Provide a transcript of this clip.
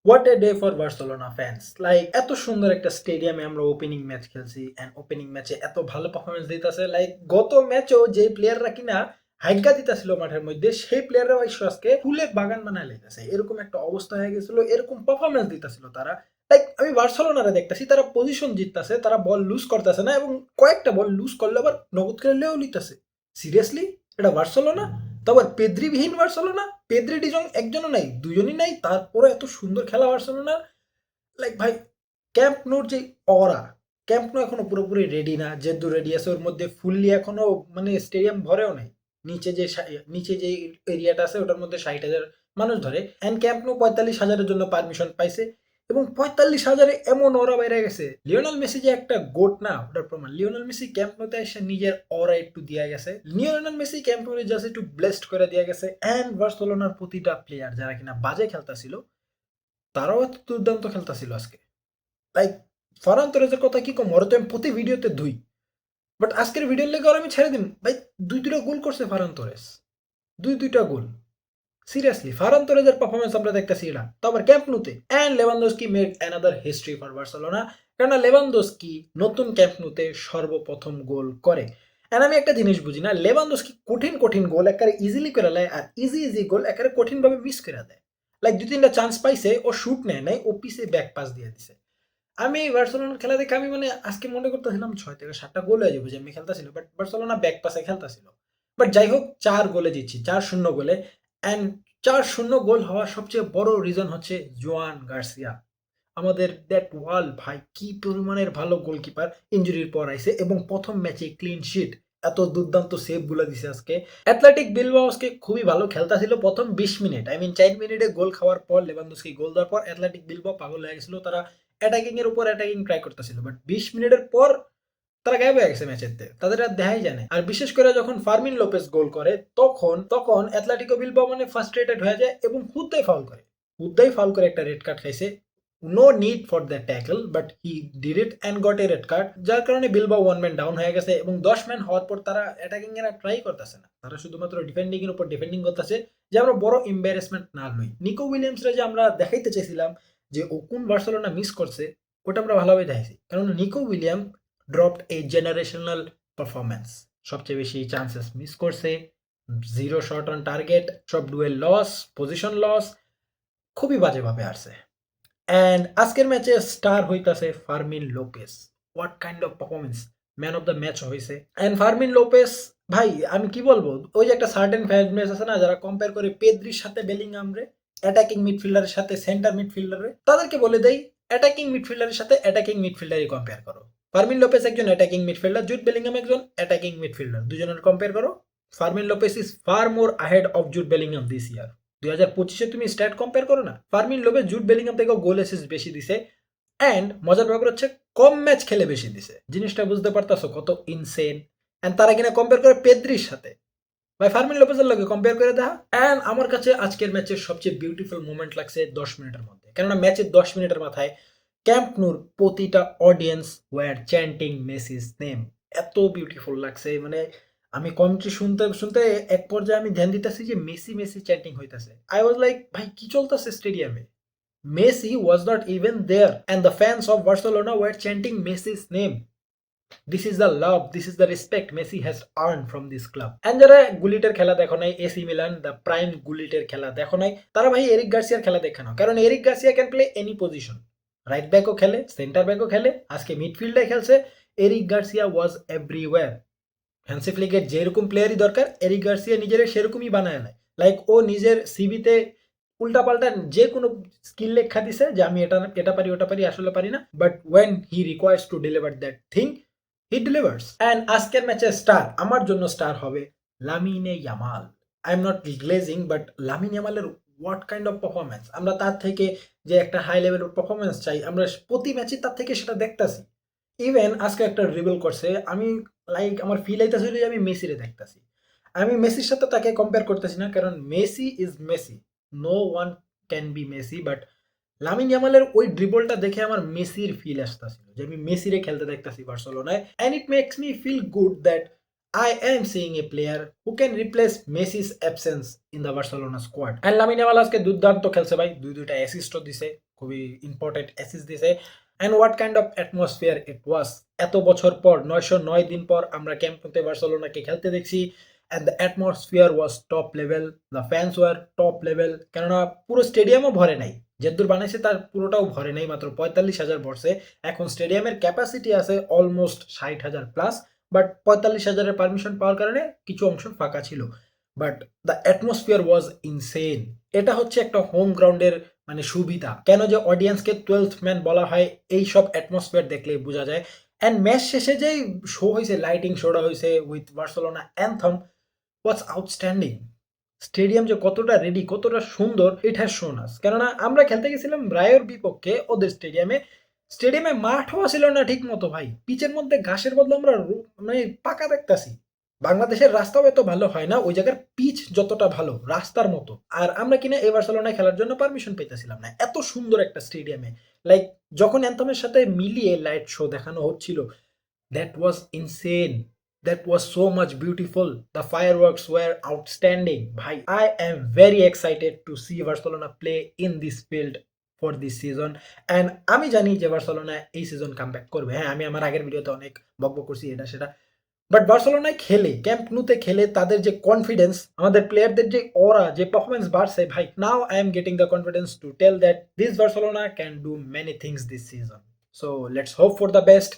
What a day for Barcelona fans. Like এত সুন্দর একটা স্টেডিয়ামে আমরা ওপেনিং ম্যাচ খেলছি এন্ড ওপেনিং ম্যাচে এত ভালো পারফরমেন্স দিতেছে। লাইক গত ম্যাচেও যে প্লেয়াররা কিনা হাইগা দিতেছিল মাঠের মধ্যে, সেই প্লেয়াররা আজকে ফুলের বাগান বানায় লেগেছে। এরকম একটা অবস্থা হয়ে গেছিল, এরকম পারফরমেন্স দিতেছিল তারা। লাইক আমি বার্সেলোনারে দেখতেছি, তারা পজিশন জিততেছে, তারা বল লুজ করতেছে না, এবং কয়েকটা বল লুজ করলে আবার নগদ খেললেও নিতেছে। সিরিয়াসলি, এটা বার্সেলোনা? তারপর পেদ্রিবিহীন বার্সেলোনা। পেদ্রি ডিজং একজনও নাই, দুজনই নাই, তারপরে এত সুন্দর খেলা বার্সেলোনার। লাইক ভাই, ক্যাম্প নোর যে অরা, ক্যাম্প নো এখনো পুরোপুরি রেডি না। যেহেতু রেডি আছে, ওর মধ্যে ফুললি এখনো মানে স্টেডিয়াম ভরেও নাই। নিচে যে এরিয়াটা আছে ওটার মধ্যে 60,000 মানুষ ধরে, অ্যান্ড ক্যাম্প নো 45,000-এর জন্য পারমিশন পাইছে। এবং 45,000-এ এমন অরা বাইরে গেছে। লিওনাল মেসি যে একটা গোট না, ওটার প্রমাণ। লিওনাল মেসি ক্যাম্প নোতে এসে নিজের অরা একটু দিয়া গেছে। লিওনাল মেসি ক্যাম্প নোতে জাস্ট একটু ব্লেসড করে দিয়া গেছে। অ্যান্ড বার্সেলোনার প্রতিটা প্লেয়ার যারা কিনা বাজে খেলতেছিল, তারাও এত দুর্দান্ত খেলতেছিল আজকে। লাইক ফারান তোরেজের কথা কি কম, ওরা তো আমি প্রতি ভিডিওতে ধুই। বাট আজকের ভিডিওর লেগে আর আমি ছেড়ে দিন ভাই। দুইটা গোল করছে ফারান তোরেস, দুইটা গোল। সিরিয়াসলি ফারান তোরেজের পারফরমেন্স আমরা দেখতেছি এটা, তো আবার ক্যাম্প নুতে। And Lewandowski made another history for Barcelona. কেননা লেভানডস্কি নতুন ক্যাম্প নুতে সর্বপ্রথম গোল করে। অ্যান্ড আমি একটা জিনিস বুঝি না, লেভানডস্কি কঠিন কঠিন গোল একেবারে ইজিলি করে দেয়, আর ইজি গোল একেবারে কঠিনভাবে মিস করে দেয়। লাইক 2-3টা চান্স পাইছে, ও শুট নেয় নাই, ও পিছে ব্যাক পাস দিয়ে দিছে। আমি বার্সেলোনার খেলা দেখে আমি মানে আজকে মনে করতেছিলাম 6 থেকে 7টা গোল হয়ে যাবে যে আমি খেলতেছিল, বাট বার্সেলোনা ব্যাক পাসে খেলতেছিল। বাট যাই হোক, 4 গোলে জিতছি, 4-0 গোলে। অ্যান্ড 4-0 গোল হওয়ার সবচেয়ে বড় রিজন হচ্ছে জোয়ান গার্সিয়া। আমাদের দ্যাট ওয়াল ভাই, কি পরিমাণের ভালো গোলকিপার, ইনজুরির পর আইছে এবং প্রথম ম্যাচে ক্লিন শিট। এত দুর্দান্ত সেভ গুলো দিছে আজকে। অ্যাথলেটিক বিলবাও আজকে খুবই ভালো খেলতেছিল প্রথম 20 মিনিট, আই মিন 4 মিনিটে গোল খাওয়ার পর, লেভানডস্কি গোল দেওয়ার পর অ্যাথলেটিক বিলবাও পাগল হয়ে গেছিল। তারা অ্যাটাকিং এর উপর অ্যাটাকিং ট্রাই করতেছিল, বাট 20 মিনিটের পর তারা গায়েব হয়ে গেছে ম্যাচেতে, তাদের আর দেখাই যায় না। আর বিশেষ করে যখন ফার্মিন লোপেস গোল করে, তখন অ্যাথলেটিকো বিলবাও মানে ফার্স্ট্রেটেড হয়ে যায় এবং হুদ্দাই ফাউল করে একটা রেড কার্ড খাইছে। No need for the tackle, but he did it and got a red card, যার কারণে বিলবাও 1 ম্যান ডাউন হয়ে গেছে। এবং 10 ম্যান হওয়ার পর তারা অ্যাটাকিং এর ট্রাই করতেছে না, তারা শুধুমাত্র ডিফেন্ডিং এর উপর ডিফেন্ডিং করতেছে, যে আমরা বড় এম্বারেসমেন্ট না লই। নিকো উইলিয়ামসরা যে আমরা দেখাইতে চাইছিলাম যে ও কোন বার্সেলোনা মিস করছে, ওটা আমরা ভালোভাবে দেখাইছি। কারণ নিকো উইলিয়াম ড্রপড এ জেনারেশনাল পারফরমেন্স। সবচেয়ে বেশি চান্সেস মিস করছে, 0 শট অন টার্গেট, সব ডুয়েল লস, পজিশন লস, খুবই বাজেভাবে আসছে। অ্যান্ড আজকের ম্যাচে স্টার হইতাছে Fermin Lopez. What kind of performance! Man of the match হয়েছে। অ্যান্ড ফার্মিন লোপেস ভাই, আমি কি বলবো, ওই যে একটা সার্টেন ফ্যান বেস আছে না, যারা কম্পেয়ার করে পেদ্রির সাথে বেলিংহাম রে, অ্যাটাকিং মিডফিল্ডারের সাথে সেন্টার মিডফিল্ডারে, তাদেরকে বলে দেই অ্যাটাকিং মিডফিল্ডারের সাথে অ্যাটাকিং মিডফিল্ডারই কম্পেয়ার করো। ফার্মিন লোপেস একজন অ্যাটাকিং মিডফিল্ডার, জুড বেলিংহাম একজন অ্যাটাকিং মিডফিল্ডার, দুজনের কম্পেয়ার করো। Fermin Lopez is far more ahead of Jude Bellingham this year. 2025-এ তুমি স্ট্যাট কম্পেয়ার করো না, ফার্মিন লোপেস জুড বেলিংহাম থেকে গোল অ্যাসিস্ট বেশি দিছে। অ্যান্ড মজার ব্যাপার হচ্ছে কম ম্যাচ খেলে বেশি দিছে। জিনিসটা বুঝতে পারতাছো কত ইনসেন? অ্যান্ড তারা কিনা কম্পেয়ার করে পেদ্রির সাথে। ভাই ফার্মিন লোপেজের লগে কম্পেয়ার করে দেখা। অ্যান্ড আমার কাছে আজকের ম্যাচের সবচেয়ে বিউটিফুল মোমেন্ট লাগছে 10 মিনিটের মধ্যে, কেননা ম্যাচের 10 মিনিটের মাথায় ক্যাম্প নুর প্রতিটা audience were chanting Messi's name. এত বিউটিফুল লাগছে, মানে আমি কমেন্ট্রি শুনতে শুনতে এক পর্যায়ে আমি ধ্যান দিতেছি যে মেসি মেসি চ্যান্টিং হইতাছে। আই ওয়াজ লাইক, ভাই কি চলতেছে স্টেডিয়ামে? Messi was not even there, and the fans of Barcelona were chanting Messi's name. This is the love, this is the respect Messi has earned from this club. And যারা গুলিটের খেলা দেখো নাই, AC Milan the prime গুলিটের খেলা দেখো নাই, তারা ভাই Eric গার্সিয়ার খেলা দেখে নাও। কারণ Eric Garcia can play any position, right ব্যাকও খেলে, সেন্টার ব্যাকও খেলে, আজকে মিডফিল্ডে খেলছে। Eric Garcia was everywhere. Hansi ফ্লিকের যেরকম প্লেয়ারই দরকার, এরিক গার্সিয়া নিজের সেরকমই বানায় নেয়। লাইক ও নিজের সিভিতে উল্টাপাল্টা যে কোনো স্কিল লেখা দিছে যে আমি এটা এটা পারি ওটা পারি, আসলে পারি না, but when he requires to deliver that thing, he delivers. And আজকের ম্যাচে স্টার, আমার জন্য স্টার হবে Lamine Yamal. I am not glazing, but Lamine ইয়ামালের হোয়াট কাইন্ড অফ পারফরমেন্স! আমরা তার থেকে যে একটা হাই লেভেলের পারফরমেন্স চাই, আমরা প্রতি ম্যাচে তার থেকে সেটা দেখতাছি। ইভেন আজকে একটা ড্রিবল করছে, আমি লাইক আমার ফিল আইতাছিল যে আমি মেসিরে দেখতাছি। আমি মেসির সাথে তাকে কম্পেয়ার করতেছি না, কারণ Messi is Messi, no one can be Messi. But Lamine ইয়ামালের ওই ড্রিবলটা দেখে আমার মেসির ফিল আসতেছিল, যে আমি মেসিরে খেলতে দেখতাছি বার্সেলোনায়। And it makes me feel good that I am seeing a player who can replace Messi's absence in the Barcelona squad. And Lamine Yamal আজকে দুর্দান্ত খেলছে ভাই, দুইটা অ্যাসিস্টও দিছে, খুবই ইম্পর্টেন্ট অ্যাসিস্ট দিছে। And what kind of atmosphere it was! এত বছর পর ৯০৯ দিন পর আমরা ক্যাম্প নুতে বার্সেলোনাকে খেলতে দেখছি। And the atmosphere was top level, the fans were top level. কেননা পুরো স্টেডিয়ামও ভরে নাই, যেদূর বানাইছে তার পুরোটাও ভরে নাই, মাত্র ৪৫,০০০ ভরছে। এখন স্টেডিয়ামের ক্যাপাসিটি আছে অলমোস্ট ৬০,০০০ প্লাস, বাট ৪৫,০০০-এর পারমিশন পাওয়ার কারণে কিছু অংশ ফাঁকা ছিল। But the atmosphere was insane. এটা হচ্ছে একটা হোম গ্রাউন্ডের মানে সুবিধা। কেন যে অডিয়েন্সকে 12th ম্যান বলা হয়, এই সব অ্যাটমসফিয়ার দেখলেই বোঝা যায়। অ্যান্ড ম্যাচ শেষে যেই শো হয়েছে, লাইটিং শোটা হয়েছে with Barcelona anthem, was outstanding. Stadium যে কতটা রেডি, কতটা সুন্দর, ইট হ্যাজ শোন আস। কেননা আমরা খেলতে গেছিলাম রায়োর বিপক্ষে ওদের স্টেডিয়ামে। স্টেডিয়ামে মাঠও ছিল না ঠিক মতো ভাই, পিচের মধ্যে ঘাসের বদলে আমরা মানে পাকা দেখতাছি। বাংলাদেশের রাস্তাও এত ভালো হয় না, ওই জায়গার পিচ যতটা ভালো রাস্তার মতো। আর আমরা কিনা এই বার্সেলোনায় খেলার জন্য পারমিশন পেতেছিলাম না এত সুন্দর একটা স্টেডিয়ামে। লাইক যখন অ্যান্থমের সাথে মিলিয়ে লাইট শো দেখানো হচ্ছিল, that was insane. That was so much beautiful. The fireworks were outstanding. Bhai, I am very excited to see Barcelona play in this field for this season. And আমি জানি যে Barcelona এই season comeback করবে। হ্যাঁ, আমি আমার আগের ভিডিওতে অনেক বকবক করছি এটা সেটা। বাট বার্সেলোনায় খেলে, ক্যাম্প নুতে খেলে তাদের যে কনফিডেন্স, আমাদের প্লেয়ারদের যে অরা, যে পারফরমেন্স বাড়ছে ভাই, now I am getting the confidence to tell that this Barcelona can do many things this season. So let's hope for the best.